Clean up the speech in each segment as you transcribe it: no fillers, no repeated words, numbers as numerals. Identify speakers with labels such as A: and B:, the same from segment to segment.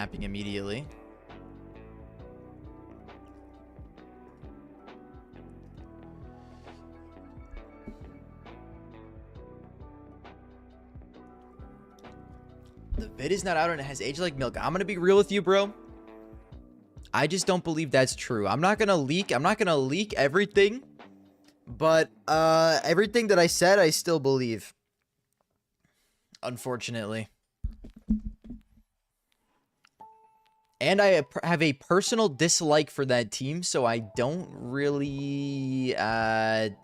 A: capping immediately. The vid is not out and it has aged like milk. I'm gonna be real with you, bro. I just don't believe that's true. I'm not gonna leak everything, but everything that I said I still believe, unfortunately. And I have a personal dislike for that team, so I don't really I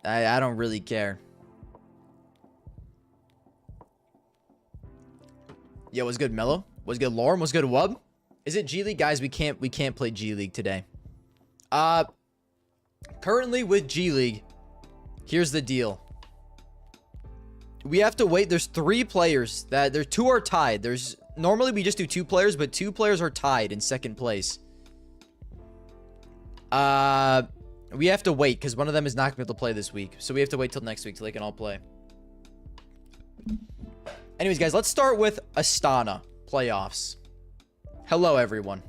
A: don't really care. Yo, what's good, Mello? What's good, Lorem? What's good, Wub? Is it G League? Guys, we can't play G League today. Currently with G League, here's the deal. We have to wait. There's 3 players that there's 2 are tied. Normally we just do 2 players, but 2 players are tied in 2nd place. We have to wait because one of them is not going to be able to play this week. So we have to wait till next week till they can all play. Anyways, guys, let's start with Astana playoffs. Hello, everyone.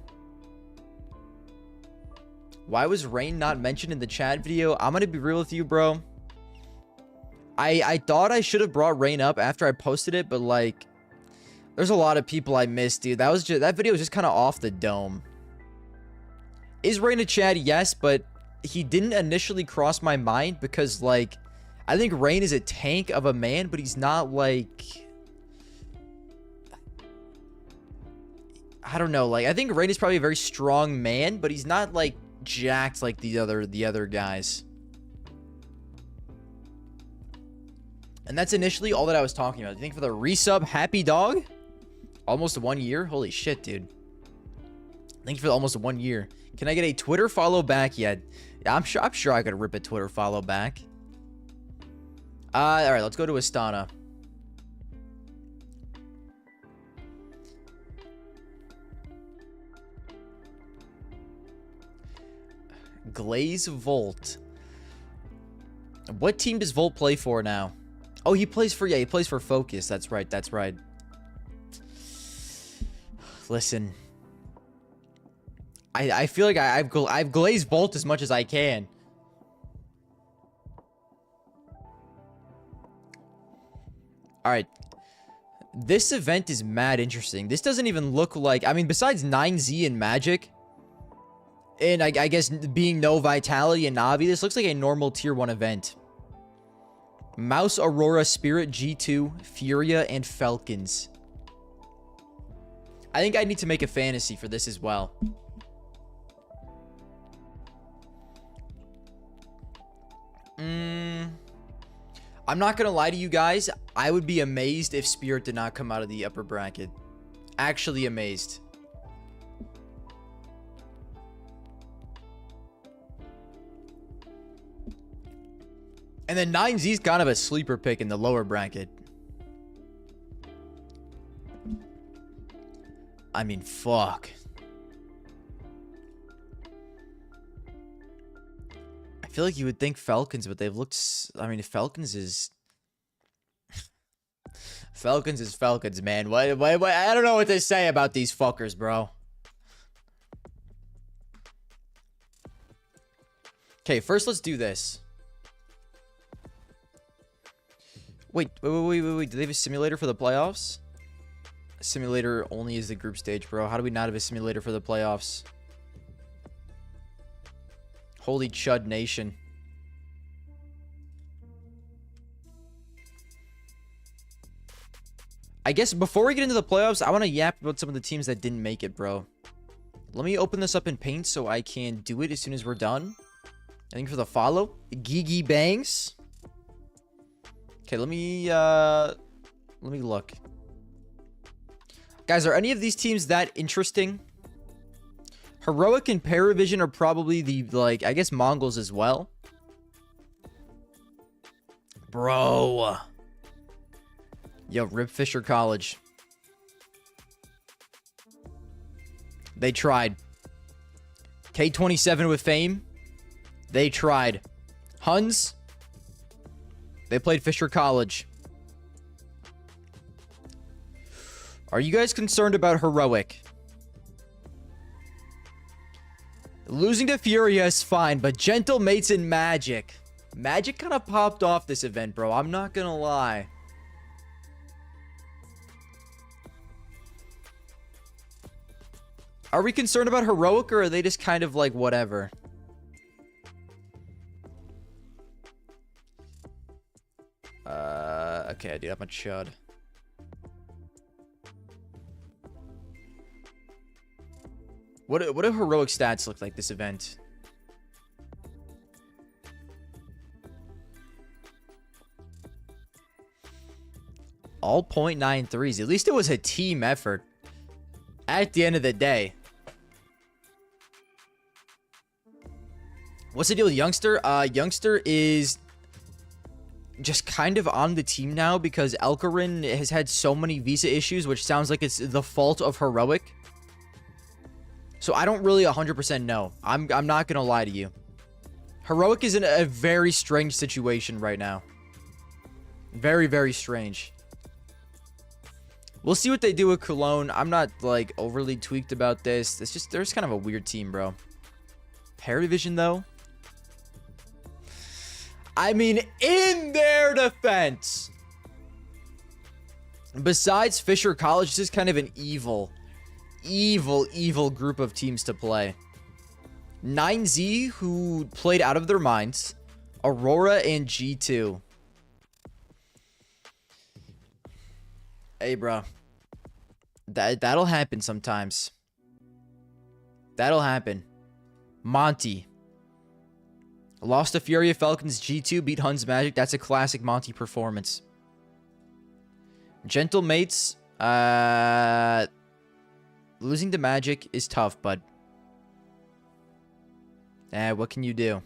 A: Why was Rain not mentioned in the chat video? I'm going to be real with you, bro. I thought I should have brought Rain up after I posted it, but like, there's a lot of people I missed, dude. That video was just kind of off the dome. Is Rain a Chad? Yes, but he didn't initially cross my mind because, like, I think Rain is a tank of a man, but he's not like, I don't know. Like, I think Rain is probably a very strong man, but he's not like jacked like the other guys. And that's initially all that I was talking about. I think for the resub, Happy Dog, almost 1 year. Holy shit, dude. Thank you for almost 1 year. Can I get a Twitter follow back yet? Yeah, I'm sure I could rip a Twitter follow back. All right, let's go to Astana. Glaze Volt. What team does Volt play for now? Oh, he plays for Focus. That's right. That's right. Listen. I feel like I've glazed Volt as much as I can. All right. This event is mad interesting. This doesn't even look like, I mean, besides 9Z and Magic, and I guess being no Vitality and Navi, this looks like a normal tier 1 event. Mouse, Aurora, Spirit, G2, Furia, and Falcons. I think I need to make a fantasy for this as well. I'm not gonna lie to you guys. I would be amazed if Spirit did not come out of the upper bracket. Actually amazed. And then 9Z's kind of a sleeper pick in the lower bracket. I mean, fuck. I feel like you would think Falcons, but they've looked... I mean, Falcons is... Falcons is Falcons, man. What, I don't know what to say about these fuckers, bro. Okay, first let's do this. Wait. Do they have a simulator for the playoffs? A simulator only is the group stage, bro. How do we not have a simulator for the playoffs? Holy Chud Nation. I guess before we get into the playoffs, I want to yap about some of the teams that didn't make it, bro. Let me open this up in Paint so I can do it as soon as we're done. I think for the follow, Gigi Bangs. Okay, let me look. Guys, are any of these teams that interesting? Heroic and Paravision are probably the, like, I guess Mongols as well. Bro. Yo, Rip Fisher College. They tried. K27 with fame. They tried. Huns. They played Fisher College. Are you guys concerned about Heroic? Losing to Furia is fine, but Gentle Mates and Magic. Magic kind of popped off this event, bro. I'm not gonna lie. Are we concerned about Heroic, or are they just kind of like whatever? Okay, dude, I'm a chud. What do Heroic stats look like this event? All .93s. At least it was a team effort. At the end of the day. What's the deal with Youngster? Youngster is just kind of on the team now because Elkarin has had so many visa issues, which sounds like it's the fault of Heroic. So I don't really 100% know. I'm not gonna lie to you. Heroic is in a very strange situation right now. Very, very strange. We'll see what they do with Cologne. I'm not like overly tweaked about this. It's just there's kind of a weird team, bro. Pair Division though. I mean, in their defense, besides Fisher College, this is kind of an evil group of teams to play. 9Z, who played out of their minds. Aurora and G2. Hey, bro. That'll happen sometimes. That'll happen. Monty. Lost to Furia Falcons. G2 beat Huns Magic. That's a classic Monty performance. Gentle Mates. Losing to Magic is tough, but what can you do?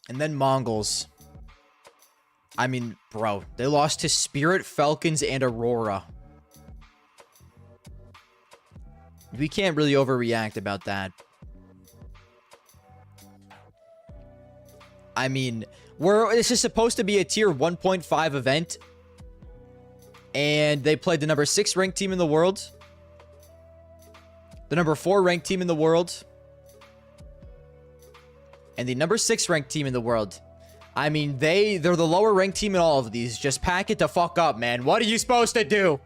A: And then Mongols. I mean, bro, they lost to Spirit, Falcons, and Aurora. We can't really overreact about that. I mean, this is supposed to be a tier 1.5 event. And they played the number 6 ranked team in the world. The number 4 ranked team in the world. And the number 6 ranked team in the world. I mean, they're the lower ranked team in all of these. Just pack it the fuck up, man. What are you supposed to do?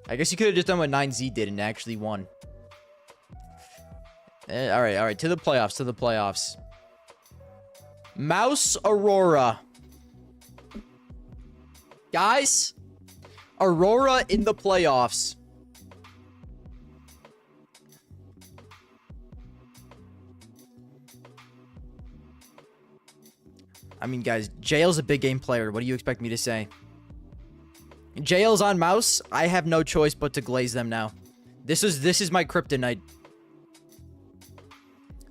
A: I guess you could have just done what 9Z did and actually won. All right. To the playoffs. Mouse Aurora. Guys, Aurora in the playoffs. I mean, guys, JL's a big game player. What do you expect me to say? JL's on Mouse. I have no choice but to glaze them now. This is my kryptonite.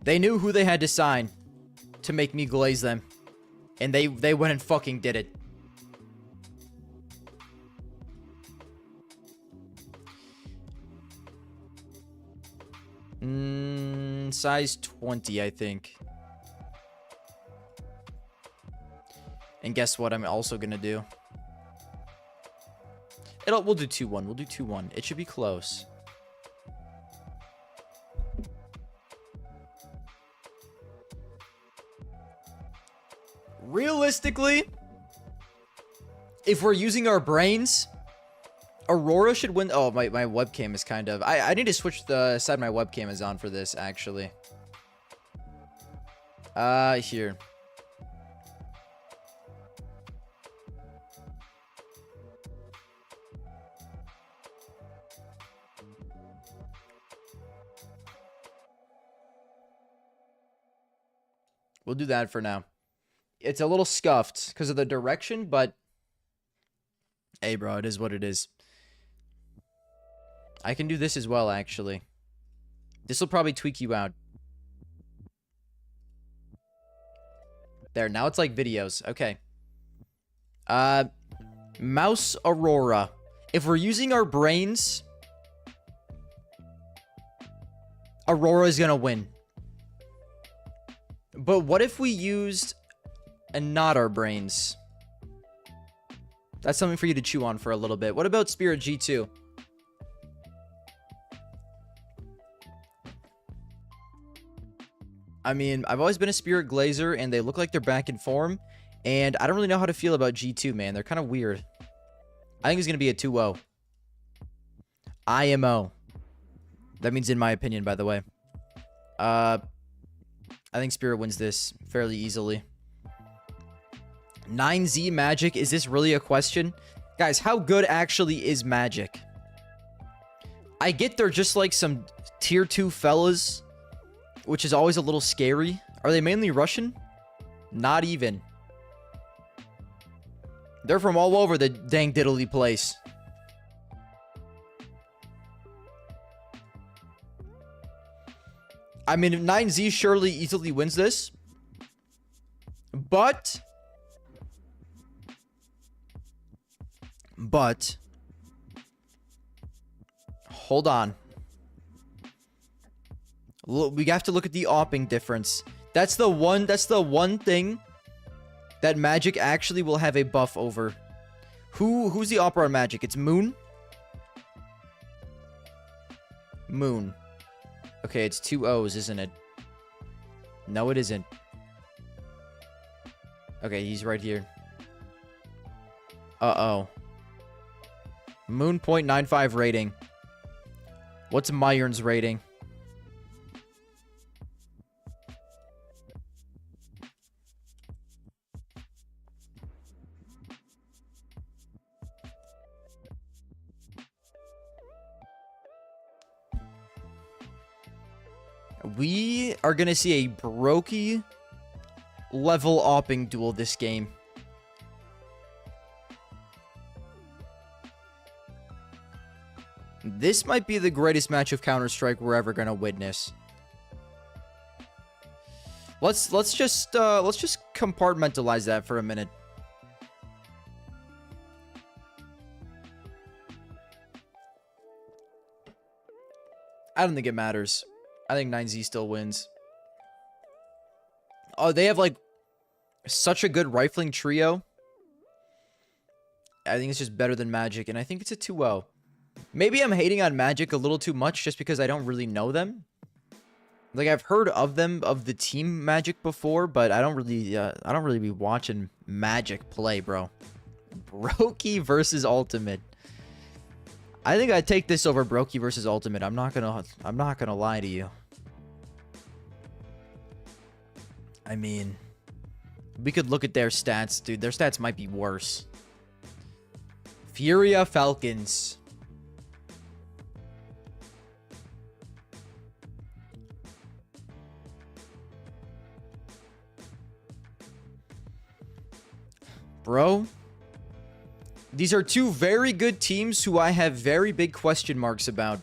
A: They knew who they had to sign to make me glaze them. And they went and fucking did it. Size 20, I think. And guess what I'm also gonna do? We'll do 2-1. We'll do 2-1. It should be close. Realistically, if we're using our brains, Aurora should win. Oh, my webcam is kind of... I need to switch the side my webcam is on for this, actually. Here. We'll do that for now. It's a little scuffed because of the direction, but... Hey, bro, it is what it is. I can do this as well, actually. This will probably tweak you out. There, now it's like videos. Okay. Uh, Mouse Aurora. If we're using our brains, Aurora is gonna win. But what if we used and not our brains? That's something for you to chew on for a little bit. What about Spirit G2? I mean, I've always been a Spirit Glazer, and they look like they're back in form. And I don't really know how to feel about G2, man. They're kind of weird. I think it's going to be a 2-0. IMO. That means in my opinion, by the way. I think Spirit wins this fairly easily. 9Z Magic. Is this really a question? Guys, how good actually is Magic? I get they're just like some tier 2 fellas, which is always a little scary. Are they mainly Russian? Not even. They're from all over the dang diddly place. I mean, 9Z surely easily wins this. But... hold on. Look, we have to look at the opping difference. That's the one thing that Magic actually will have a buff over. Who's the opera on Magic? It's Moon. Moon. Okay, it's 2 O's, isn't it? No, it isn't. Okay, he's right here. Uh-oh. Moon 0.95 rating. What's Myron's rating? We are going to see a Brokey level opping duel this game. This might be the greatest match of Counter-Strike we're ever going to witness. Let's just compartmentalize that for a minute. I don't think it matters. I think 9Z still wins. Oh, they have like such a good rifling trio. I think it's just better than Magic, and I think it's a 2-0. Maybe I'm hating on Magic a little too much just because I don't really know them. Like, I've heard of them, of the team Magic before, but I don't really be watching Magic play, bro. Brokey versus Ultimate. I think I'd take this over Brokey versus Ultimate. I'm not gonna lie to you. I mean, we could look at their stats, dude. Their stats might be worse. Furia Falcons. Bro, these are two very good teams who I have very big question marks about.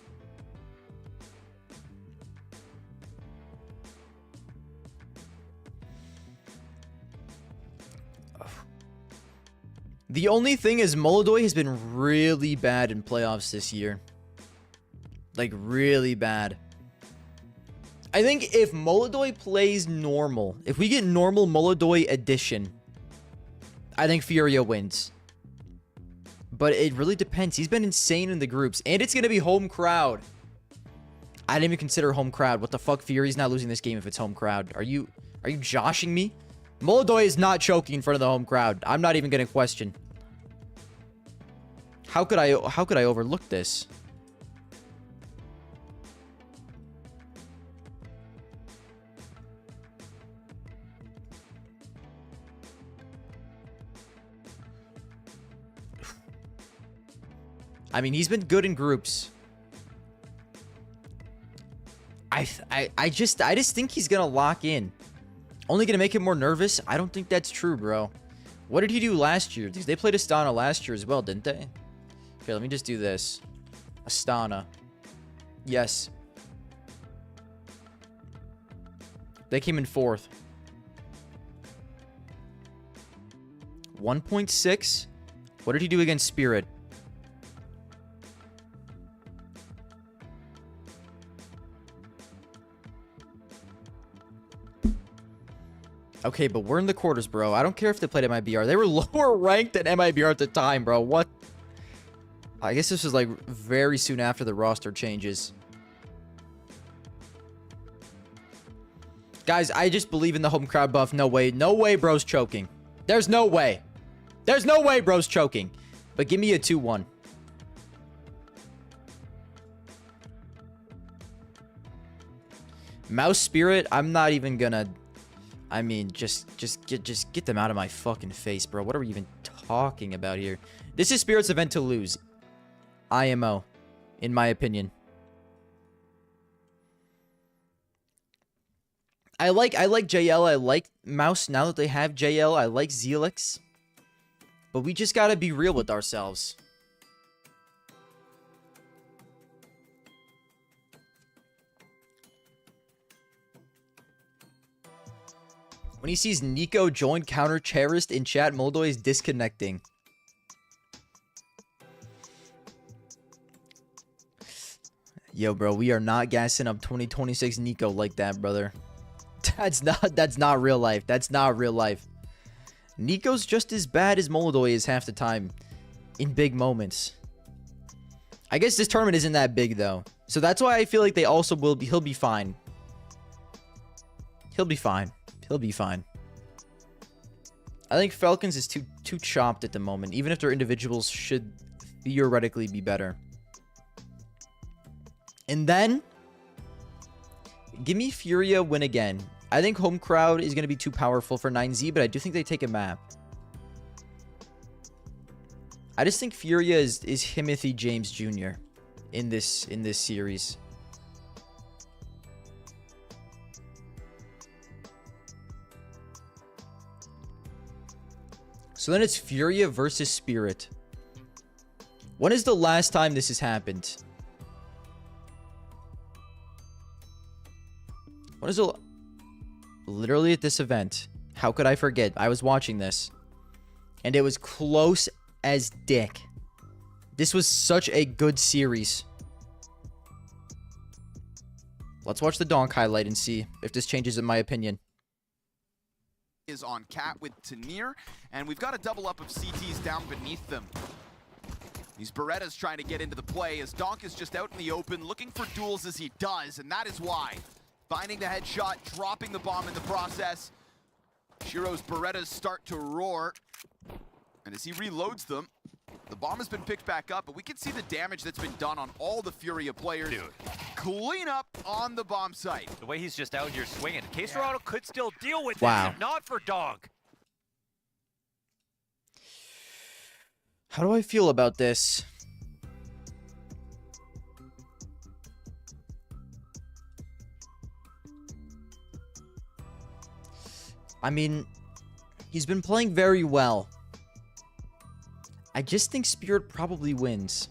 A: The only thing is Molodoy has been really bad in playoffs this year. Like, really bad. I think if Molodoy plays normal, if we get normal Molodoy edition, I think Furia wins. But it really depends. He's been insane in the groups. And it's going to be home crowd. I didn't even consider home crowd. What the fuck? Fury's not losing this game if it's home crowd. Are you joshing me? Molodoy is not choking in front of the home crowd. I'm not even going to question. How could I overlook this? I mean, he's been good in groups. I just think he's gonna lock in. Only gonna make him more nervous? I don't think that's true, bro. What did he do last year? They played Astana last year as well, didn't they? Okay, let me just do this. Astana. Yes. They came in 4th. 1.6. What did he do against Spirit? Okay, but we're in the quarters, bro. I don't care if they played MIBR. They were lower ranked than MIBR at the time, bro. What? I guess this was like very soon after the roster changes. Guys, I just believe in the home crowd buff. No way. No way bro's choking. There's no way. There's no way bro's choking. But give me a 2-1. Mouse Spirit, I'm not even gonna... I mean, just get them out of my fucking face, bro. What are we even talking about here? This is Spirit's event to lose. IMO, in my opinion. I like JL. I like Mouse now that they have JL. I like Zelix. But we just gotta be real with ourselves. When he sees Nico join counter Charist in chat, Moldoy is disconnecting. Yo, bro, we are not gassing up 2026 Nico like that, brother. That's not real life. That's not real life. Nico's just as bad as Moldoy is half the time in big moments. I guess this tournament isn't that big though. So that's why I feel like they also will be he'll be fine. He'll be fine. He'll be fine. I think Falcons is too chopped at the moment. Even if their individuals should theoretically be better. And then, give me Furia win again. I think home crowd is going to be too powerful for 9Z, but I do think they take a map. I just think Furia is Timothy James Jr. in this series. So then it's Furia versus Spirit. When is the last time this has happened? When is it? Literally at this event. How could I forget? I was watching this. And it was close as dick. This was such a good series. Let's watch the donk highlight and see if this changes in my opinion.
B: Is on Cat with Tanir, and we've got a double up of CTs down beneath them. These Berettas trying to get into the play as Donk is just out in the open looking for duels as he does, and that is why. Finding the headshot, dropping the bomb in the process. Shiro's Berettas start to roar, and as he reloads them, the bomb has been picked back up, but we can see the damage that's been done on all the Furia players.
C: Dude.
B: Clean up on the bomb site.
C: The way he's just out here swinging. Case Dorado could still deal with
A: Wow.
C: this, if not for Dog.
A: How do I feel about this? I mean, he's been playing very well. I just think Spirit probably wins.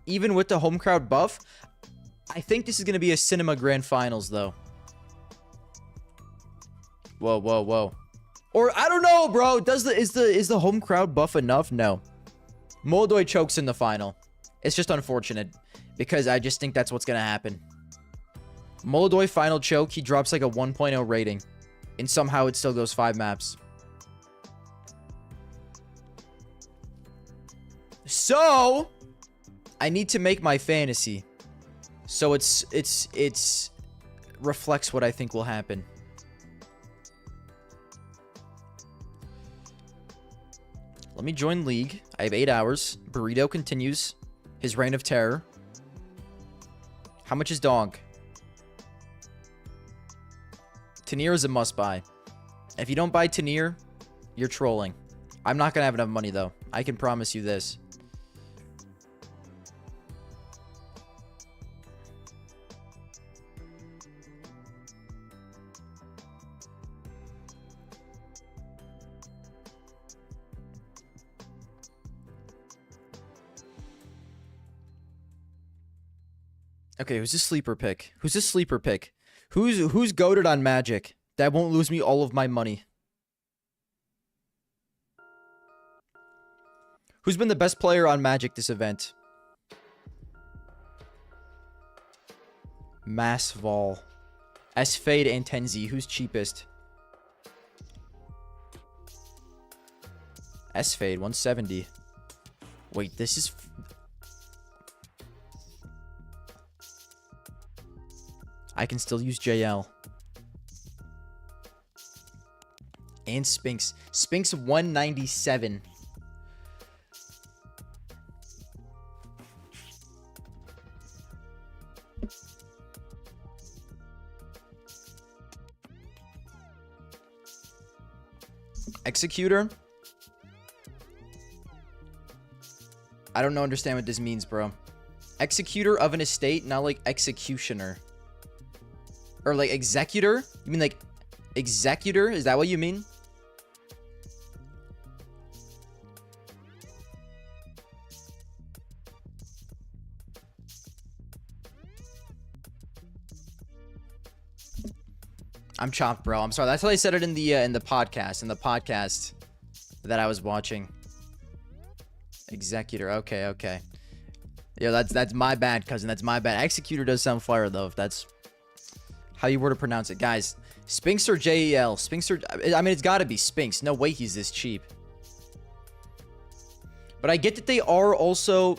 A: Even with the home crowd buff, I think this is going to be a Cinema Grand Finals, though. Whoa, whoa, whoa. Or, I don't know, bro. Is the home crowd buff enough? No. Moldoy chokes in the final. It's just unfortunate, because I just think that's what's going to happen. Moldoy final choke, he drops like a 1.0 rating. And somehow it still goes 5 maps. So, I need to make my fantasy. So it's reflects what I think will happen. Let me join League. I have 8 hours. Burrito continues his reign of terror. How much is Donk? Tanir is a must buy. If you don't buy Tanir, you're trolling. I'm not gonna have enough money though. I can promise you this. Okay, who's this sleeper pick? Who's this sleeper pick? Who's goated on Magic that won't lose me all of my money? Who's been the best player on Magic this event? Massval. S-Fade and Tenzi. Who's cheapest? S-Fade, 170. Wait, this is... I can still use JL. And Spinks. Spinks, 197. Executor? I don't understand what this means, bro. Executor of an estate, not like executioner. Or like executor? You mean like executor? Is that what you mean? I'm chopped, bro. I'm sorry. That's how they said it in the podcast. In the podcast that I was watching. Executor. Okay, okay. Yeah, that's my bad, cousin. That's my bad. Executor does sound fire, though, if that's how you were to pronounce it. Guys, Spinks or JEL? Spinks or... I mean, it's got to be Spinks. No way he's this cheap. But I get that they are also...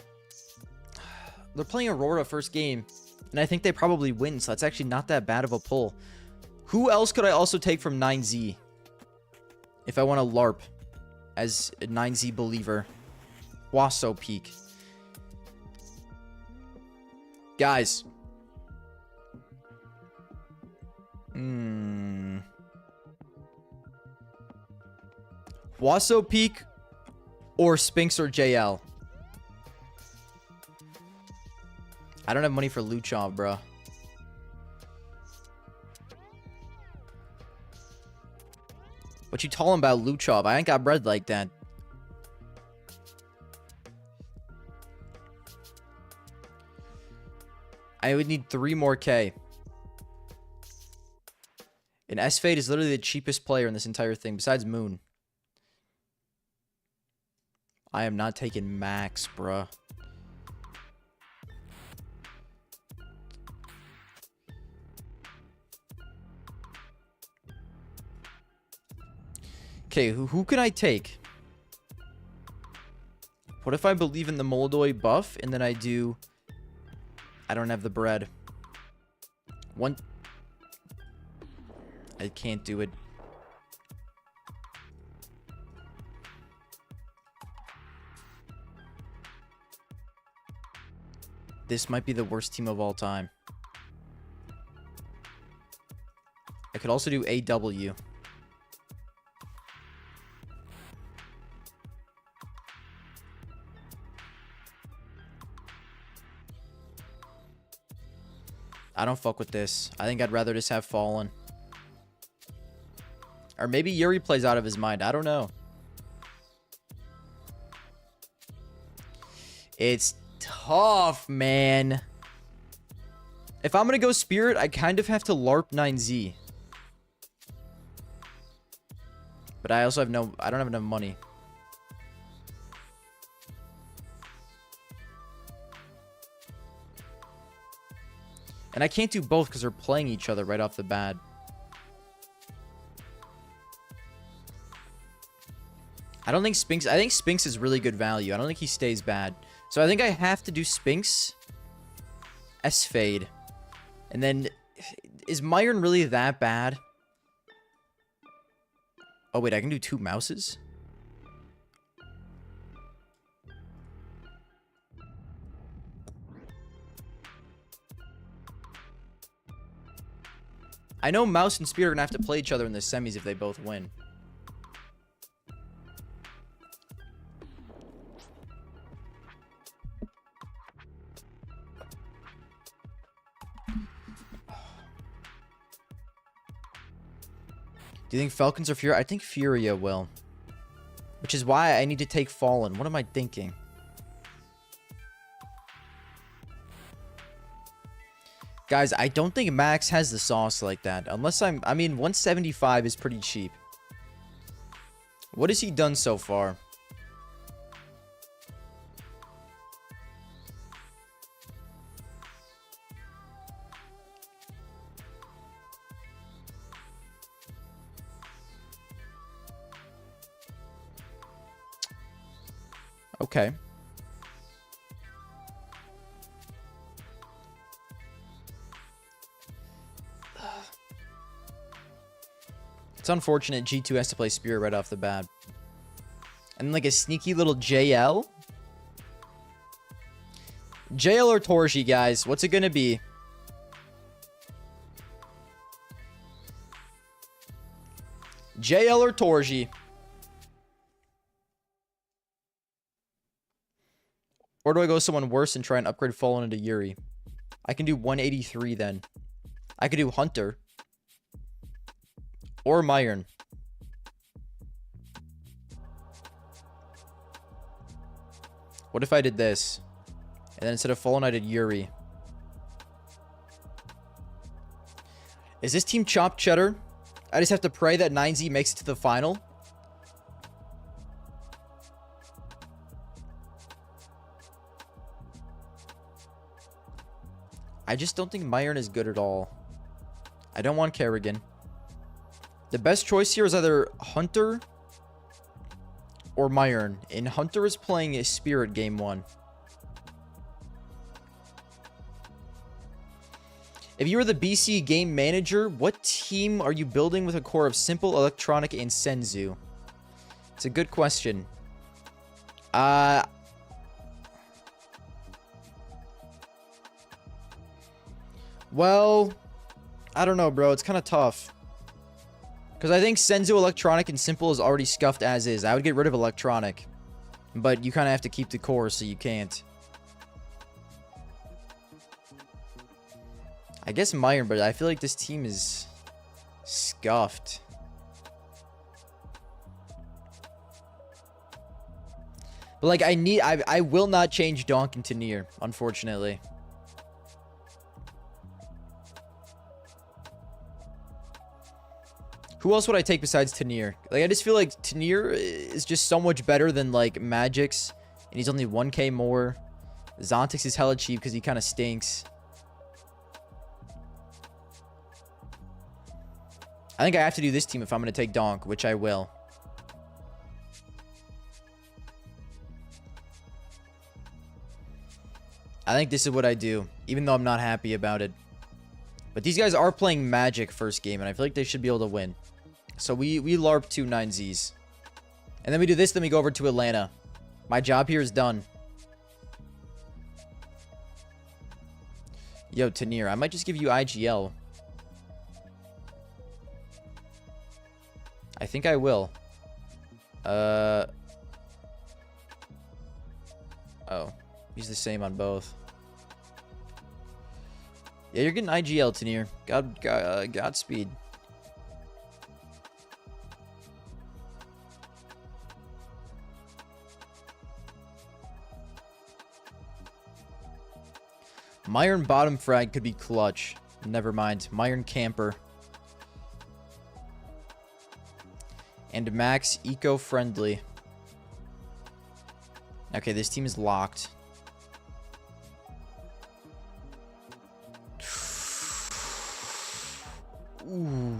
A: They're playing Aurora first game. And I think they probably win, so that's actually not that bad of a pull. Who else could I also take from 9Z? If I want to LARP as a 9Z believer. Wasso Peak. Guys. Wasso Peak or Spinks or JL? I don't have money for Luchov, bro. What you talking about, Luchov? I ain't got bread like that. I would need 3 more K. And S-Fade is literally the cheapest player in this entire thing, besides Moon. I am not taking Max, bruh. Okay, who can I take? What if I believe in the Moldoy buff and then I do... I don't have the bread. I can't do it. This might be the worst team of all time. I could also do AW. I don't fuck with this. I think I'd rather just have Fallen. Or maybe Yuri plays out of his mind. I don't know. It's tough, man. If I'm going to go Spirit, I kind of have to LARP 9Z. But I also have I don't have enough money. And I can't do both because they're playing each other right off the bat. I don't think Spinks... I think Spinks is really good value. I don't think he stays bad. So I think I have to do Spinks. S-Fade. And then... Is Myron really that bad? Oh, wait. I can do 2 mouses? I know Mouse and Spear are going to have to play each other in the semis if they both win. Do you think Falcons or Furia? I think Furia will. Which is why I need to take Fallen. What am I thinking? Guys, I don't think Max has the sauce like that. Unless I mean, 175 is pretty cheap. What has he done so far? Okay. It's unfortunate G2 has to play Spirit right off the bat. And like a sneaky little JL. JL or Torji, guys? What's it gonna be? JL or Torji? Or do I go someone worse and try and upgrade Fallen into Yuri? I can do 183 then. I could do Hunter. Or Myron. What if I did this? And then instead of Fallen, I did Yuri. Is this team chopped cheddar? I just have to pray that 9Z makes it to the final. I just don't think Myron is good at all. I don't want Kerrigan. The best choice here is either Hunter or Myron. And Hunter is playing a Spirit game 1. If you were the BC game manager, what team are you building with a core of Simple, Electronic, and Senzu? It's a good question. Well, I don't know, bro. It's kind of tough. Because I think Senzu, Electronic, and Simple is already scuffed as is. I would get rid of Electronic. But you kind of have to keep the core, so you can't. I guess Myron, but I feel like this team is scuffed. But like, I will not change Donk into Nier, unfortunately. Who else would I take besides Tanir? Like, I just feel like Tanir is just so much better than, like, Magix. And he's only 1k more. Zontix is hella cheap because he kind of stinks. I think I have to do this team if I'm going to take Donk, which I will. I think this is what I do, even though I'm not happy about it. But these guys are playing Magic first game, and I feel like they should be able to win. So we LARP 2 9Zs. And then we do this, then we go over to Atlanta. My job here is done. Yo, Tanir, I might just give you IGL. I think I will. Oh. He's the same on both. Yeah, you're getting IGL, Tanir. Godspeed. Myron bottom frag could be clutch. Never mind. Myron camper. And Max eco-friendly. Okay, this team is locked. Ooh.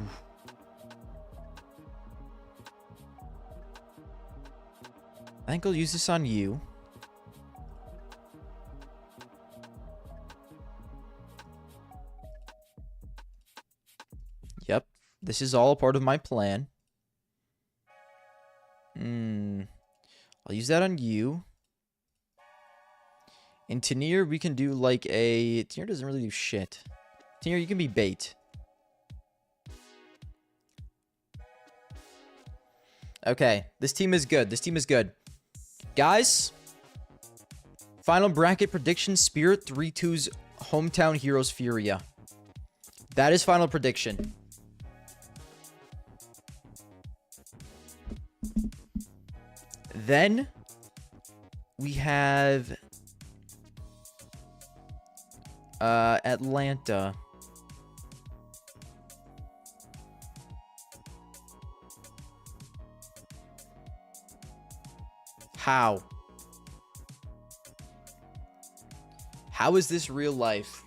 A: I think I'll use this on you. Yep. This is all a part of my plan. I'll use that on you. In Tanir, we can do like a... Tanir doesn't really do shit. Tanir, you can be bait. Okay, this team is good. This team is good. Guys, final bracket prediction. Spirit 3-2's Hometown Heroes Furia. That is final prediction. Then we have Atlanta. How? How is this real life?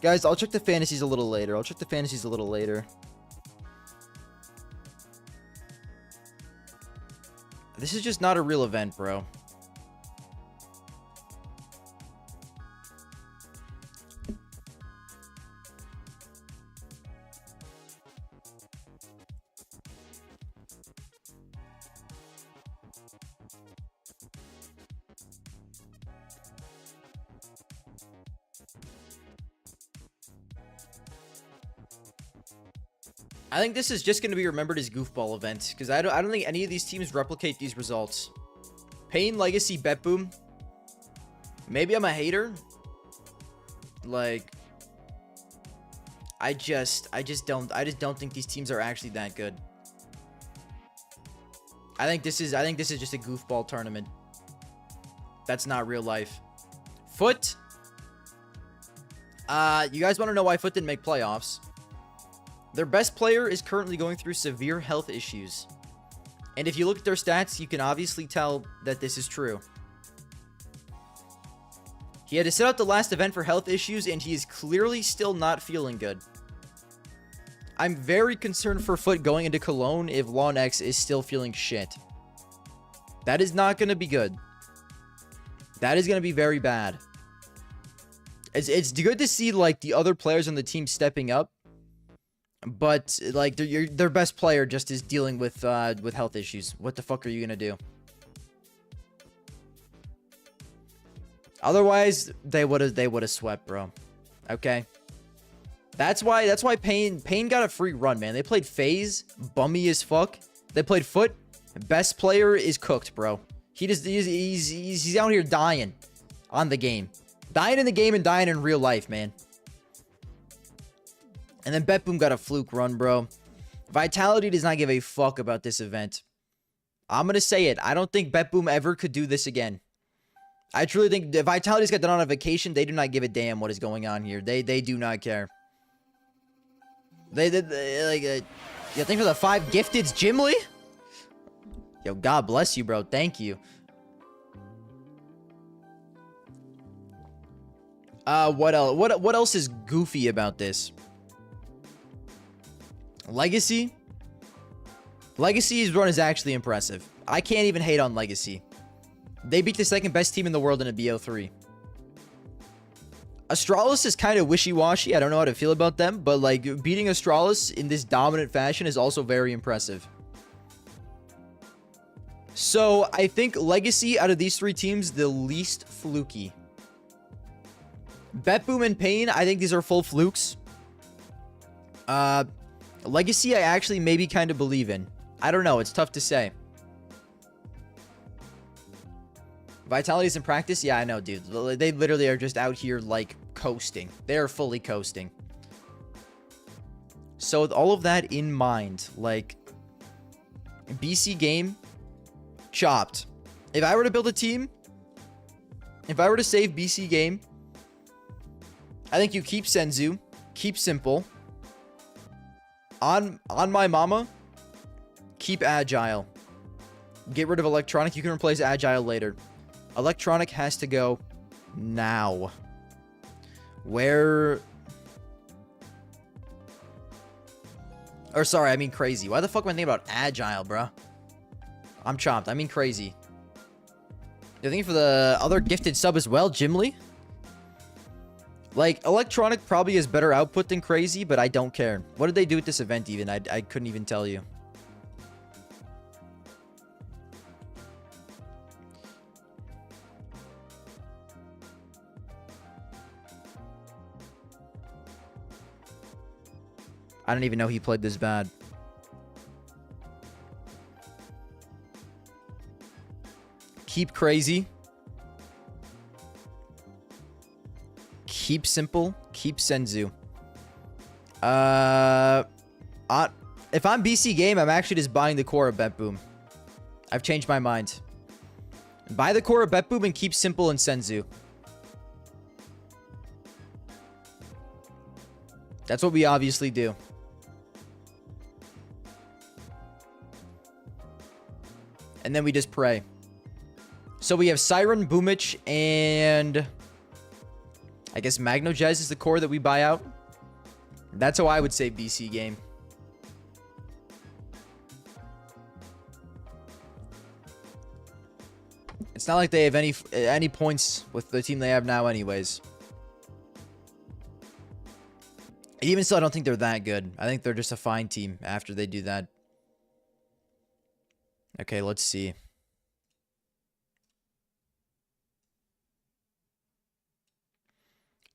A: Guys, I'll check the fantasies a little later. This is just not a real event, bro. I think this is just going to be remembered as goofball event because I don't think any of these teams replicate these results. Pain, Legacy, Bet Boom. Maybe I'm a hater. Like, I just don't think these teams are actually that good. I think this is just a goofball tournament. That's not real life. Foot. You guys want to know why Foot didn't make playoffs? Their best player is currently going through severe health issues. And if you look at their stats, you can obviously tell that this is true. He had to sit out the last event for health issues, and he is clearly still not feeling good. I'm very concerned for Foot going into Cologne if Lawn X is still feeling shit. That is not going to be good. That is going to be very bad. It's good to see, like, the other players on the team stepping up. But, like, their best player just is dealing with health issues. What the fuck are you gonna do? Otherwise, they would have swept, bro. Okay? That's why Pain got a free run, man. They played FaZe, bummy as fuck. They played Foot. Best player is cooked, bro. He's out here dying on the game. Dying in the game and dying in real life, man. And then Bet Boom got a fluke run, bro. Vitality does not give a fuck about this event. I'm going to say it. I don't think Bet Boom ever could do this again. I truly think if Vitality's got done on a vacation, they do not give a damn what is going on here. They do not care. They you think for the 5 gifteds, Jimly? Yo, God bless you, bro. Thank you. What else? What else is goofy about this? Legacy's run is actually impressive. I can't even hate on Legacy. They beat the second best team in the world in a BO3. Astralis is kind of wishy-washy. I don't know how to feel about them, but like beating Astralis in this dominant fashion is also very impressive. So I think Legacy out of these 3 teams, the least fluky. Bet Boom and Pain, I think these are full flukes. Legacy, I actually maybe kind of believe in. I don't know. It's tough to say. Vitality's in practice? Yeah, I know, dude. They literally are just out here, like, coasting. They are fully coasting. So with all of that in mind, like, BC game, chopped. If I were to build a team, if I were to save BC game, I think you keep Senzu, keep Simple. On my mama, keep Agile. Get rid of Electronic. You can replace Agile later. Electronic has to go now. Where... Or sorry, I mean Crazy. Why the fuck am I thinking about Agile, bro? I'm chopped. I mean Crazy. You're thinking for the other gifted sub as well, Jimly? Like, Electronic probably has better output than Crazy, but I don't care. What did they do at this event even? I couldn't even tell you. I don't even know he played this bad. Keep Crazy. Keep Simple. Keep Senzu. If I'm BC game, I'm actually just buying the core of Bet Boom. I've changed my mind. Buy the core of Bet Boom and keep Simple and Senzu. That's what we obviously do. And then we just pray. So we have Siren, Boomich, and... I guess Magnojez is the core that we buy out. That's how I would say BC game. It's not like they have any points with the team they have now anyways. And even still, I don't think they're that good. I think they're just a fine team after they do that. Okay, let's see.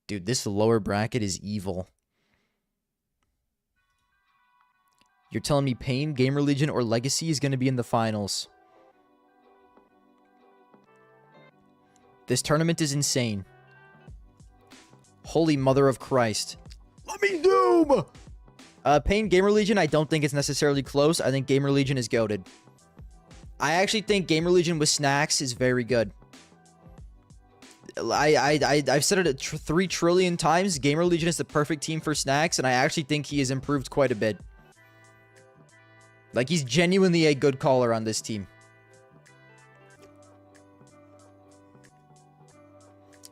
A: Dude, this lower bracket is evil. You're telling me Pain, Gamer Legion, or Legacy is going to be in the finals? This tournament is insane. Holy Mother of Christ. Let me zoom! Pain, Gamer Legion, I don't think it's necessarily close. I think Gamer Legion is goated. I actually think Gamer Legion with snacks is very good. I've said it 3 trillion times. Gamer Legion is the perfect team for snacks, and I actually think he has improved quite a bit. Like, he's genuinely a good caller on this team.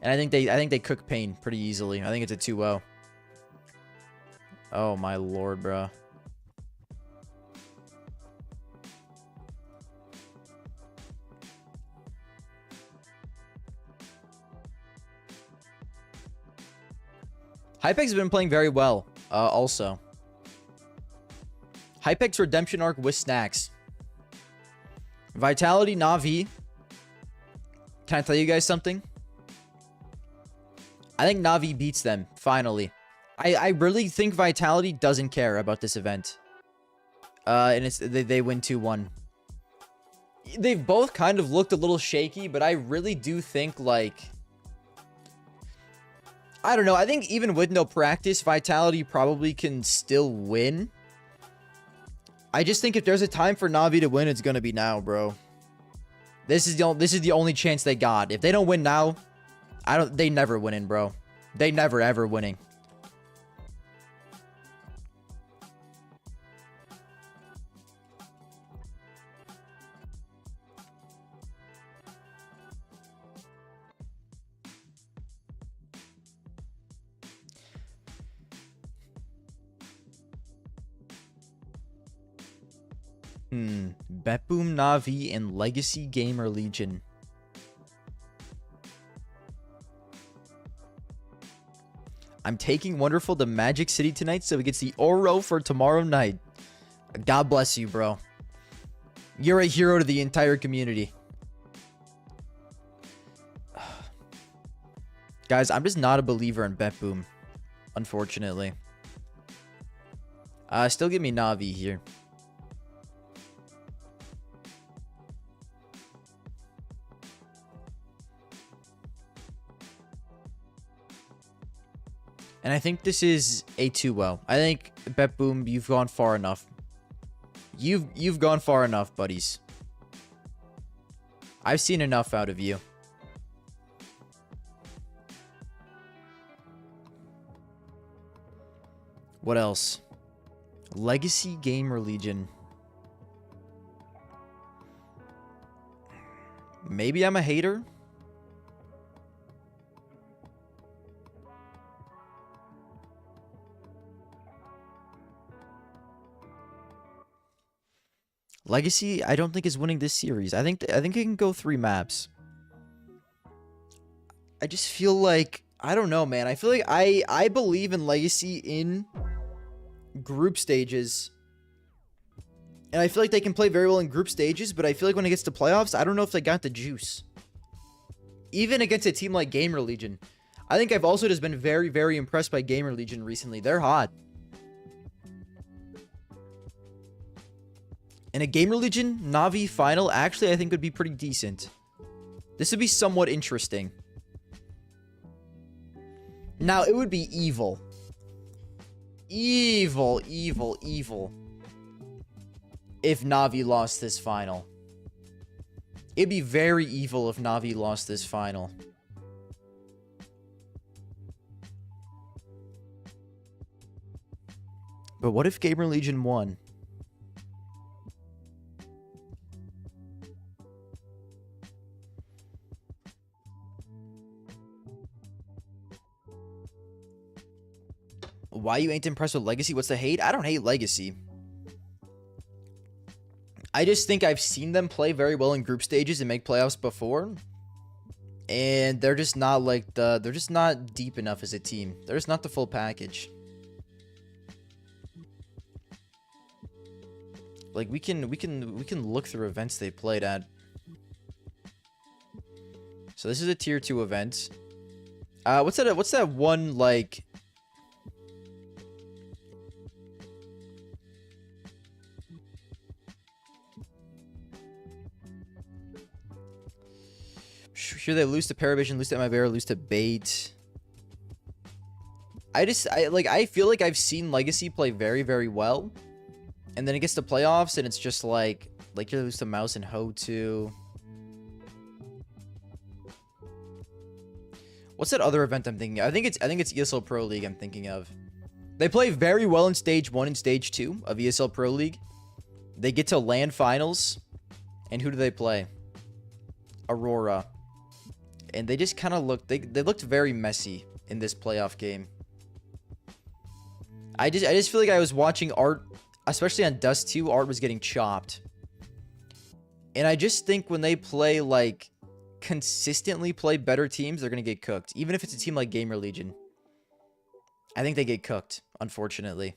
A: And I think they cook Pain pretty easily. I think it's a 2-0. Oh my lord, bro. Hypex has been playing very well, also. Hypex Redemption Arc with snacks. Vitality, Na'Vi. Can I tell you guys something? I think Na'Vi beats them, finally. I really think Vitality doesn't care about this event. And they win 2-1. They've both kind of looked a little shaky, but I really do think, like... I don't know. I think even with no practice, Vitality probably can still win. I just think if there's a time for Na'Vi to win, it's going to be now, bro. This is the only chance they got. If they don't win now, they never winning, bro. They never ever winning. Betboom, Na'Vi, and Legacy Gamer Legion. I'm taking Wonderful to Magic City tonight so we get the Oro for tomorrow night. God bless you, bro. You're a hero to the entire community. Guys, I'm just not a believer in Betboom, unfortunately. Still give me Na'Vi here. And I think this is a 2-0. I think, Betboom, you've gone far enough. You've gone far enough, buddies. I've seen enough out of you. What else? Legacy Gamer Legion. Maybe I'm a hater. Legacy, I don't think is winning this series. I think it can go 3 maps. I just feel like, I don't know, man. I feel like I believe in Legacy in group stages. And I feel like they can play very well in group stages, but I feel like when it gets to playoffs, I don't know if they got the juice. Even against a team like Gamer Legion. I think I've also just been very, very impressed by Gamer Legion recently. They're hot. In a Gamer Legion Na'Vi final, actually, I think would be pretty decent. This would be somewhat interesting. Now, it would be evil. Evil, evil, evil. If Na'Vi lost this final. It'd be very evil if Na'Vi lost this final. But what if Gamer Legion won? Why you ain't impressed with Legacy? What's the hate? I don't hate Legacy. I just think I've seen them play very well in group stages and make playoffs before. And they're just not like they're just not deep enough as a team. They're just not the full package. Like we can look through events they played at. So this is a tier 2 event. What's that one like Sure, they lose to Paravision, lose to MIBR, lose to Bait. I feel like I've seen Legacy play very, very well. And then it gets to playoffs and it's just like you lose to Mouse and Ho too. What's that other event I'm thinking of? I think it's ESL Pro League I'm thinking of. They play very well in stage 1 and stage 2 of ESL Pro League. They get to LAN finals. And who do they play? Aurora. And they just kind of looked they looked very messy in this playoff game. I just feel like I was watching Art, especially on Dust 2, Art was getting chopped. And I just think when they play like consistently play better teams, they're going to get cooked. Even if it's a team like Gamer Legion. I think they get cooked, unfortunately.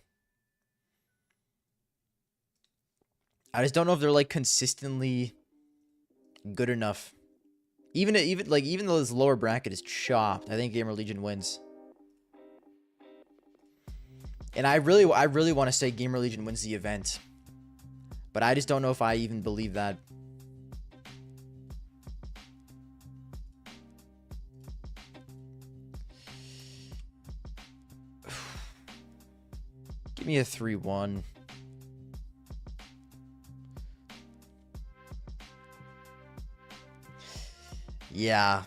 A: I just don't know if they're like consistently good enough. Even though this lower bracket is chopped, I think Gamer Legion wins. And I really want to say Gamer Legion wins the event. But I just don't know if I even believe that. Give me a 3-1. Yeah.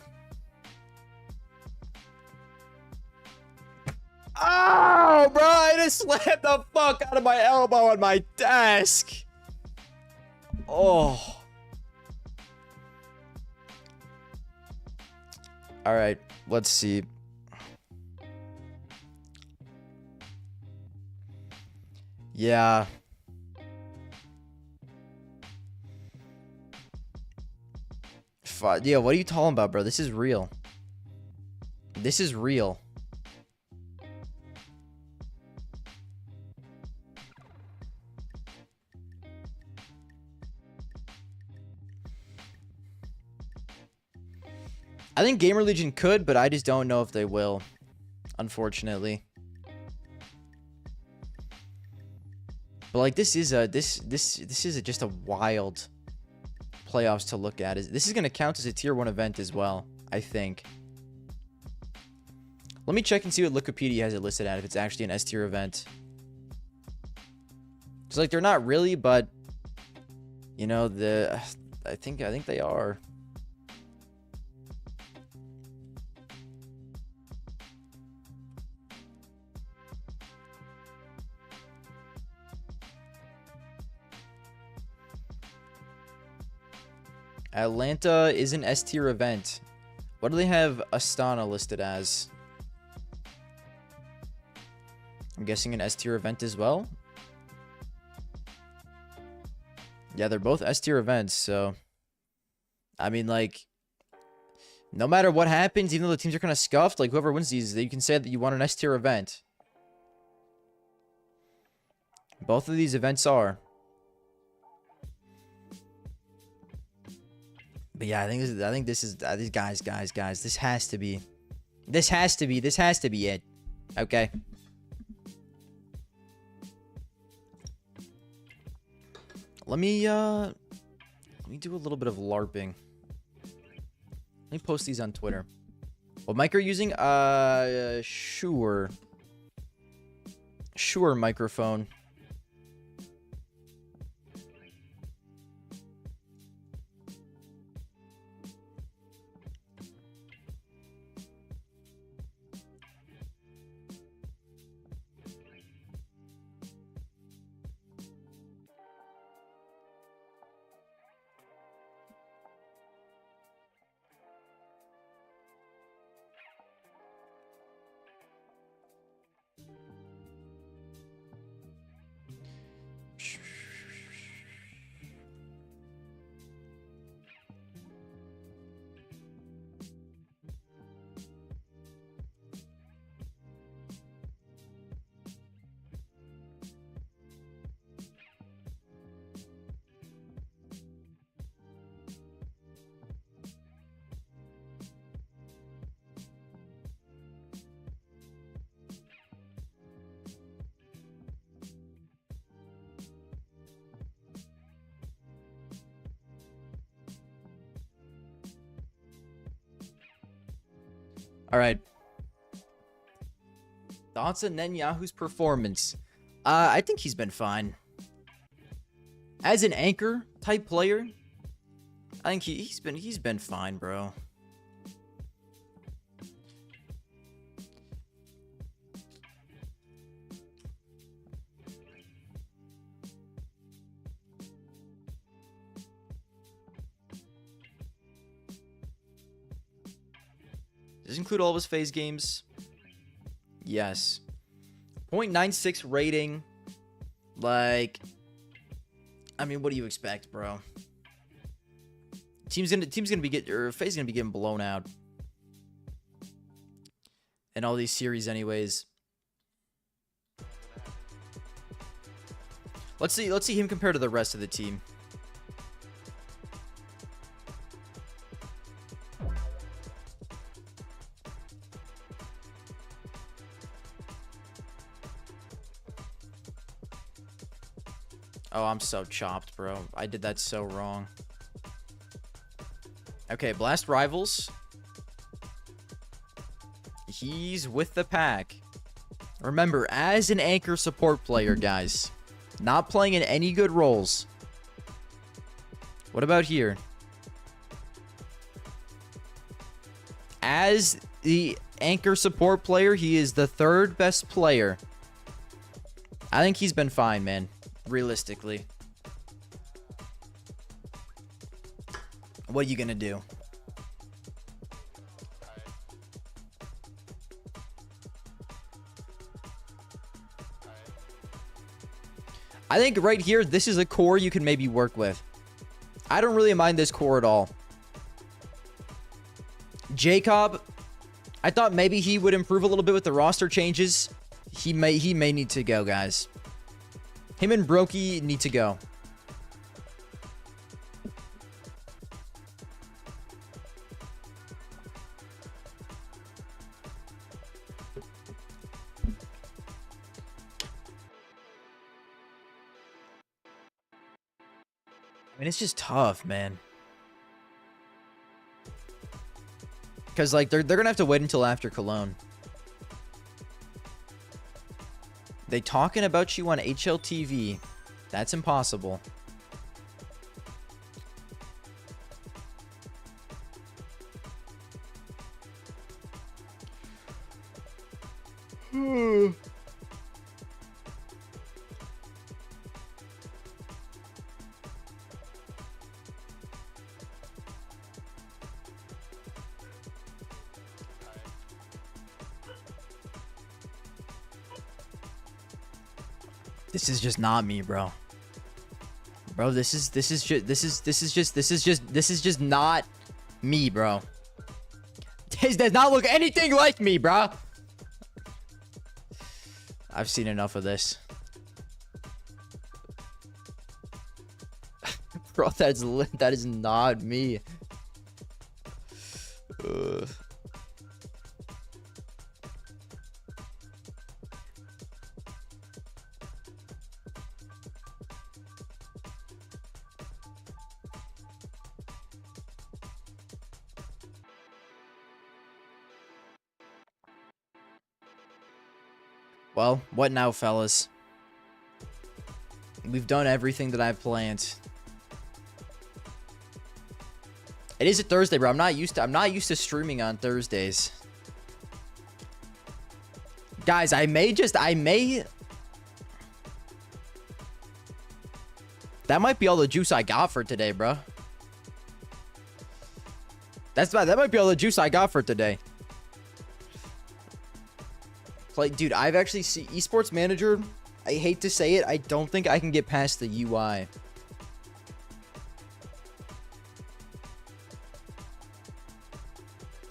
A: Oh, bro, I just slammed the fuck out of my elbow on my desk. Oh. All right, let's see. Yeah. Yeah, what are you talking about, bro? This is real. This is real. I think Gamer Legion could, but I just don't know if they will. Unfortunately. But like this is just a wild playoffs to look at. This is going to count as a tier 1 event as well, I think. Let me check and see what Wikipedia has it listed at, if it's actually an S tier event. It's like they're not really, but you know, I think they are. Atlanta is an S tier event. What do they have Astana listed as? I'm guessing an S tier event as well. Yeah, they're both S tier events, so I mean, like, no matter what happens, even though the teams are kind of scuffed, like whoever wins these, you can say that you want an S tier event. Both of these events are. But yeah, I think this is these guys, this has to be it. Okay. Let me do a little bit of LARPing. Let me post these on Twitter. What mic are you using? Shure microphone. All right. Thoughts on Netanyahu's performance? I think he's been fine. As an anchor type player, I think he's been fine, bro. Does this include all of his phase games? Yes. 0.96 rating. Like, I mean, what do you expect, bro? Team's gonna be FaZe gonna be getting blown out. In all these series anyways. Let's see him compared to the rest of the team. Oh, I'm so chopped, bro. I did that so wrong. Okay, Blast Rivals. He's with the pack. Remember, as an anchor support player, guys. Not playing in any good roles. What about here? As the anchor support player, he is the third best player. I think he's been fine, man. Realistically. What are you gonna do? I think right here, this is a core you can maybe work with. I don't really mind this core at all. Jacob, I thought maybe he would improve a little bit with the roster changes. He may need to go, guys. Him and Brokey need to go. I mean, it's just tough, man. Because, like, they're going to have to wait until after Cologne. They talking about you on HLTV. That's impossible. This is just not me, bro. Bro, this is just not me, bro. This does not look anything like me, bro. I've seen enough of this. Bro, that is not me. Ugh. Well, what now, fellas? We've done everything that I've planned. It is a Thursday, bro. I'm not used to streaming on Thursdays. Guys, I may that might be all the juice I got for today, bro. That might be all the juice I got for today. Dude, I've actually seen Esports Manager. I hate to say it, I don't think I can get past the UI.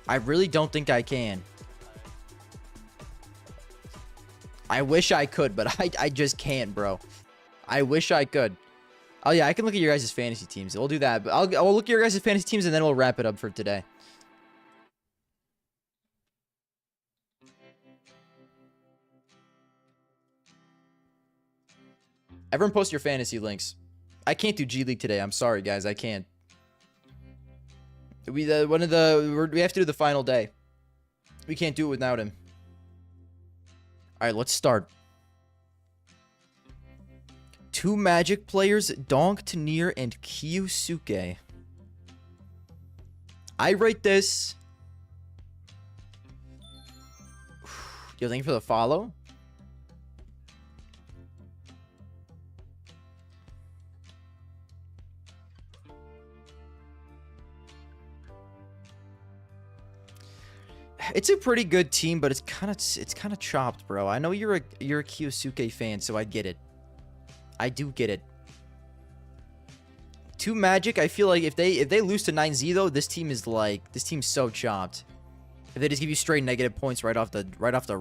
A: I really don't think I can. I wish I could, but I just can't, bro. I wish I could. Oh yeah, I can look at your guys' fantasy teams. We'll do that. But I'll look at your guys' fantasy teams and then we'll wrap it up for today. Everyone post your fantasy links. I can't do G League today. I'm sorry, guys. I can't. We have to do the final day. We can't do it without him. All right, let's start. 2 Magic players, Donk, Tanir, and Kyosuke. I rate this. Yo, thank you for the follow. It's a pretty good team, but it's kind of chopped, bro. I know you're a Kyosuke fan, so I get it. I do get it. 2 Magic, I feel like if they lose to 9Z though, this team's so chopped. If they just give you straight negative points right off the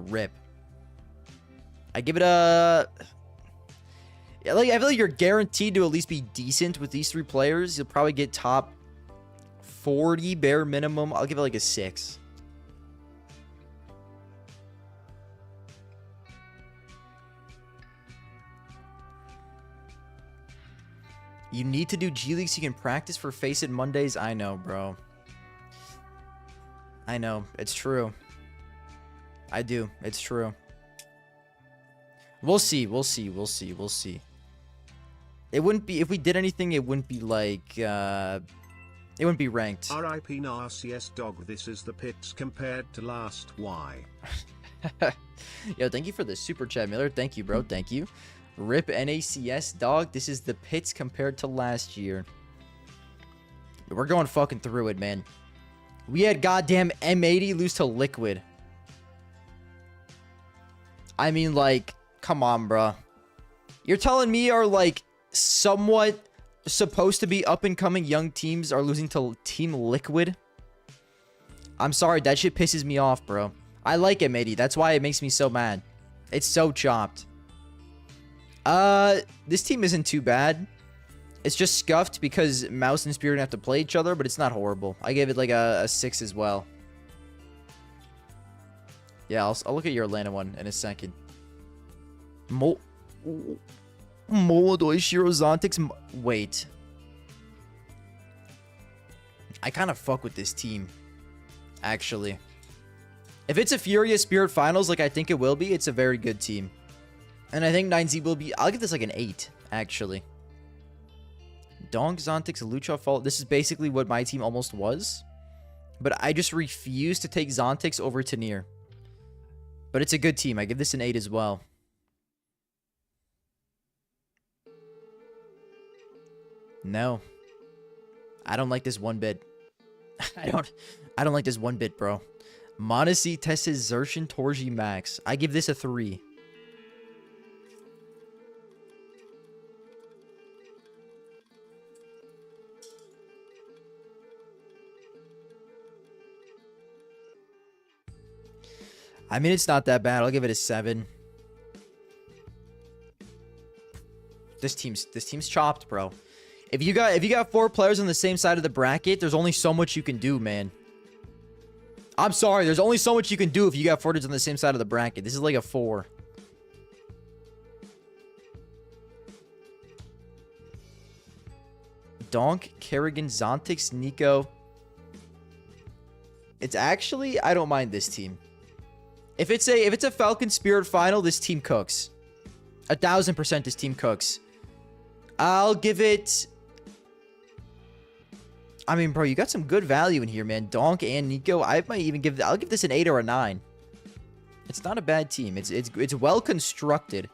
A: rip. I give it a yeah, I feel like you're guaranteed to at least be decent with these 3 players. You'll probably get top 40 bare minimum. I'll give it like a 6. You need to do G League so you can practice for Face It Mondays. I know, bro. I know. It's true. I do. It's true. We'll see. We'll see. We'll see. We'll see. It wouldn't be... If we did anything, it wouldn't be like... it wouldn't be ranked.
D: RIP Narcs dog. This is the pits compared to last. Why?
A: Yo, thank you for the super chat, Miller. Thank you, bro. Thank you. RIP NACS, dog. This is the pits compared to last year. We're going fucking through it, man. We had goddamn M80 lose to Liquid. I mean, like, come on, bro. You're telling me our, like, somewhat supposed to be up-and-coming young teams are losing to Team Liquid? I'm sorry, that shit pisses me off, bro. I like M80. That's why it makes me so mad. It's so chopped. This team isn't too bad. It's just scuffed because Mouse and Spirit have to play each other, but it's not horrible. I gave it like a 6 as well. Yeah, I'll look at your Atlanta one in a second. Molodoi, Shiro, Zontix. Wait. I kind of fuck with this team, actually. If it's a Furious Spirit Finals like I think it will be, it's a very good team. And I think 9Z will be... I'll give this like an 8, actually. Donk, Zontix, Lucha, Fault. This is basically what my team almost was. But I just refuse to take Zontix over Tanir. But it's a good team. I give this an 8 as well. No. I don't like this one bit. I don't like this one bit, bro. Monacy Tesses Zershin Torji Max. I give this a 3. I mean, it's not that bad. I'll give it a 7. This team's chopped, bro. If you got 4 players on the same side of the bracket, there's only so much you can do, man. I'm sorry, there's only so much you can do if you got 4 dudes on the same side of the bracket. This is like a 4. Donk, Kerrigan, Zontix, Nico. It's actually, I don't mind this team. If it's a Falcon Spirit final, this team cooks. 1000% this team cooks. I'll give it... I mean, bro, you got some good value in here, man. Donk and Nico. I might even give... I'll give this an 8 or a 9. It's not a bad team. It's well constructed.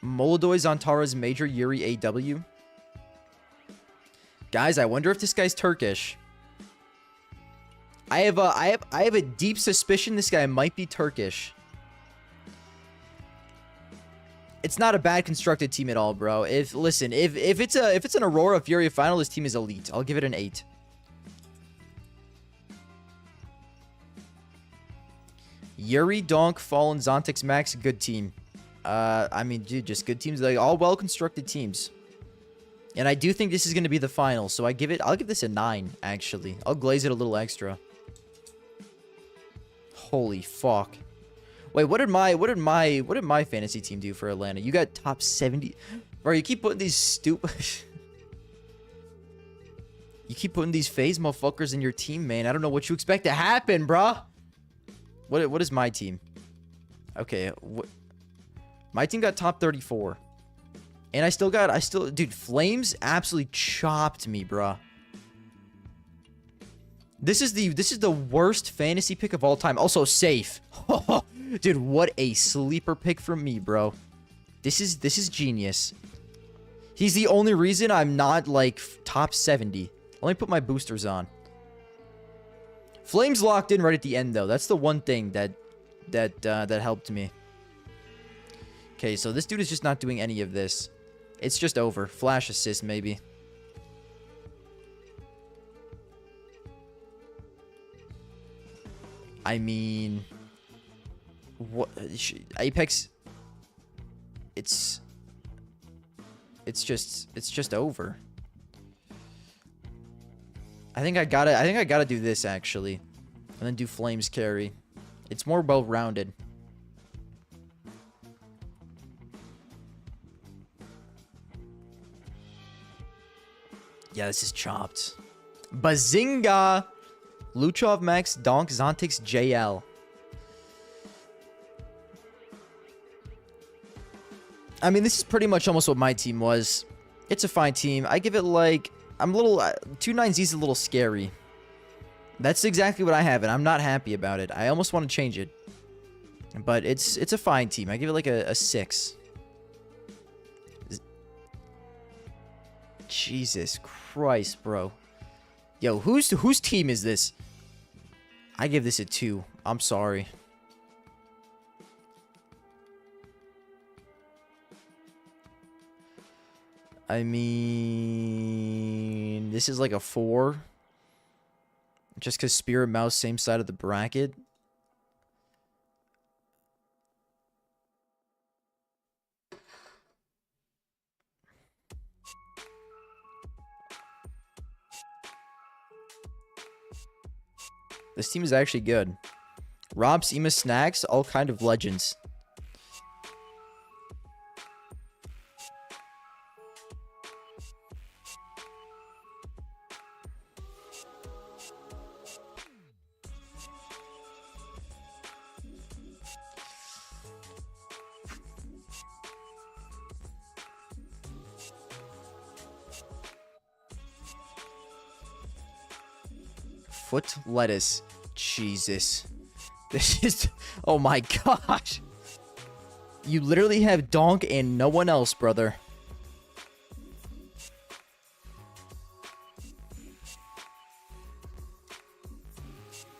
A: Molodoi, Zantara's Major, Yuri, AW. Guys, I wonder if this guy's Turkish. I have a deep suspicion this guy might be Turkish. It's not a bad constructed team at all, bro. If it's an Aurora Fury final, this team is elite. I'll give it an 8. Yuri, Donk, Fallen, Zontix, Max, good team. I mean, dude, just good teams. Like all well constructed teams. And I do think this is going to be the final, so I'll give this a 9 actually. I'll glaze it a little extra. Holy fuck. Wait, what did my fantasy team do for Atlanta? You got top 70. Bro, you keep putting these stupid You keep putting these phase motherfuckers in your team, man. I don't know what you expect to happen, bruh. What is my team? Okay, my team got top 34. And dude, Flames absolutely chopped me, bruh. This is the worst fantasy pick of all time. Also safe. Dude, what a sleeper pick from me, bro. This is genius. He's the only reason I'm not like top 70. Let me put my boosters on. Flames locked in right at the end though. That's the one thing that helped me. Okay, so this dude is just not doing any of this. It's just over. Flash assist, maybe. I mean... what... Apex... It's just over. I think I gotta do this, actually. And then do Flames carry. It's more well-rounded. Yeah, this is chopped. Bazinga! Luchov Max, Donk, Zontix, JL. I mean, this is pretty much almost what my team was. It's a fine team. I give it like... I'm a little... 2-9Z is a little scary. That's exactly what I have, and I'm not happy about it. I almost want to change it. But it's a fine team. I give it like a 6. Jesus Christ, bro. Yo, whose team is this? I give this a 2. I'm sorry. I mean, this is like a 4. Just because Spirit Mouse, same side of the bracket. This team is actually good. Rob, Seema, Snacks, all kind of legends. Foot lettuce. Jesus. This is... oh my gosh. You literally have Donk and no one else, brother.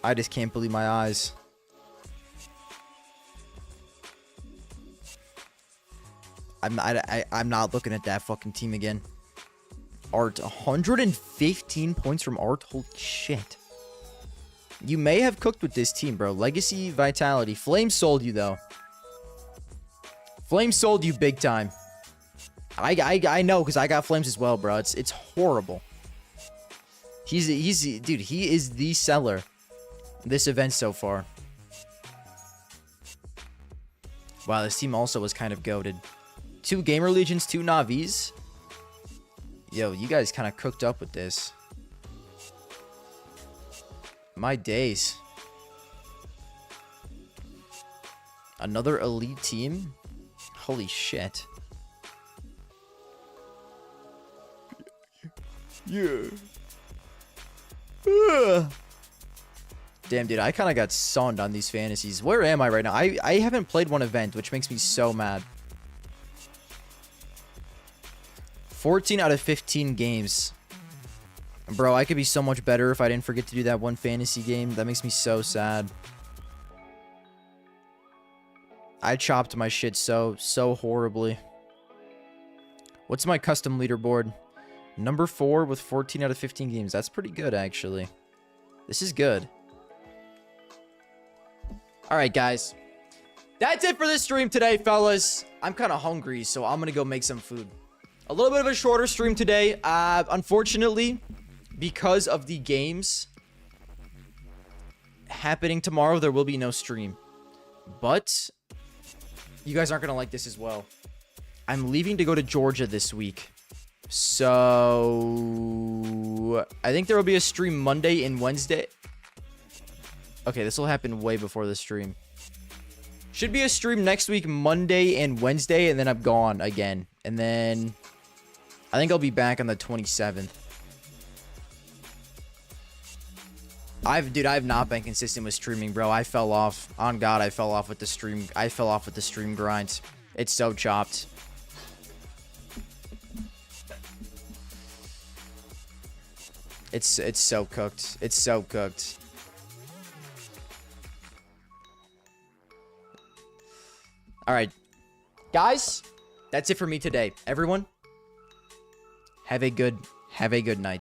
A: I just can't believe my eyes. I'm not looking at that fucking team again. Art, 115 points from Art. Holy shit. You may have cooked with this team, bro. Legacy, Vitality. Flame sold you, though. Flame sold you big time. I know, because I got Flames as well, bro. It's horrible. Dude, he is the seller this event so far. Wow, this team also was kind of goated. 2 Gamer Legions, 2 Navis. Yo, you guys kind of cooked up with this. My days. Another elite team? Holy shit. Yeah. Damn, dude, I kind of got sunned on these fantasies. Where am I right now? I haven't played one event, which makes me so mad. 14 out of 15 games. Bro, I could be so much better if I didn't forget to do that one fantasy game. That makes me so sad. I chopped my shit so horribly. What's my custom leaderboard? Number 4 with 14 out of 15 games. That's pretty good, actually. This is good. Alright, guys. That's it for this stream today, fellas. I'm kind of hungry, so I'm going to go make some food. A little bit of a shorter stream today. Unfortunately, because of the games happening tomorrow, there will be no stream. But you guys aren't going to like this as well. I'm leaving to go to Georgia this week. So I think there will be a stream Monday and Wednesday. Okay, this will happen way before the stream. Should be a stream next week, Monday and Wednesday, and then I'm gone again. And then I think I'll be back on the 27th. Dude, I've not been consistent with streaming, bro. I fell off. On God, I fell off with the stream. I fell off with the stream grind. It's so chopped. It's so cooked. It's so cooked. All right, guys, that's it for me today. Everyone, have a good night.